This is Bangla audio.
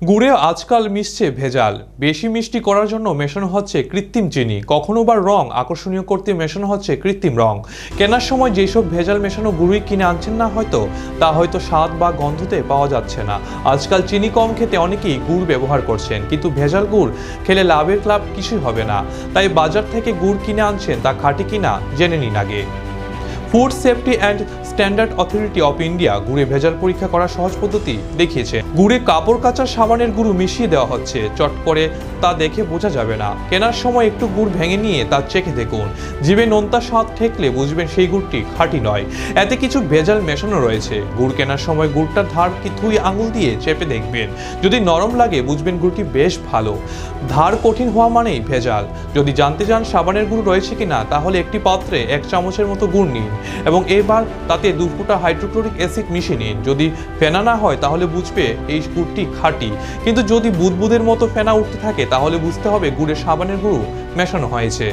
গুড়ে আজকাল মিশছে ভেজাল। বেশি মিষ্টি করার জন্য মেশানো হচ্ছে কৃত্রিম চিনি, কখনো বা রং আকর্ষণীয় করতে মেশানো হচ্ছে কৃত্রিম রং। কেনার সময় যেসব ভেজাল মেশানো গুড়ই কিনে আনছেন না তা হয়তো স্বাদ বা গন্ধতে পাওয়া যাচ্ছে না। আজকাল চিনি কম খেতে অনেকেই গুড় ব্যবহার করছেন, কিন্তু ভেজাল গুড় খেলে লাভের লাভ কিছুই হবে না। তাই বাজার থেকে গুড় কিনে আনছেন তা খাঁটি কিনা জেনে নিন আগে। Food safety and standard authority of India গুড়ে ভেজাল পরীক্ষা করার সহজ পদ্ধতি দেখিয়েছে। গুড়ে কাপড় কাচার সাবানের গুঁড়ো মিশিয়ে দেওয়া হচ্ছে, চট করে তা দেখে বোঝা যাবে না। কেনার সময় একটু গুড় ভেঙে নিয়ে তা চেখে দেখুন। জিভে নোনতা স্বাদ ঠেকলে বুঝবেন সেই গুড়টি খাঁটি নয়, এতে কিছু ভেজাল মেশানো রয়েছে। গুড় কেনার সময় গুড়টার ধার থুই আঙুল দিয়ে চেপে দেখবেন, যদি নরম লাগে বুঝবেন গুড়টি বেশ ভালো। ধার কঠিন হওয়া মানেই ভেজাল। যদি জানতে চান সাবানের গুঁড়ো রয়েছে কিনা, তাহলে একটি পাত্রে 1 চামচের মতো গুড় নিন এবং এবার তাতে 2 ফোঁটা হাইড্রোক্লোরিক অ্যাসিড মিশিয়ে নিন। যদি ফেনা না হয় তাহলে বুঝবে এই গুড়টি খাঁটি, কিন্তু যদি বুদবুদের মতো ফেনা উঠতে থাকে তাহলে বুঝতে হবে গুড়ে সাবানের গুঁড়ো মেশানো হয়েছে।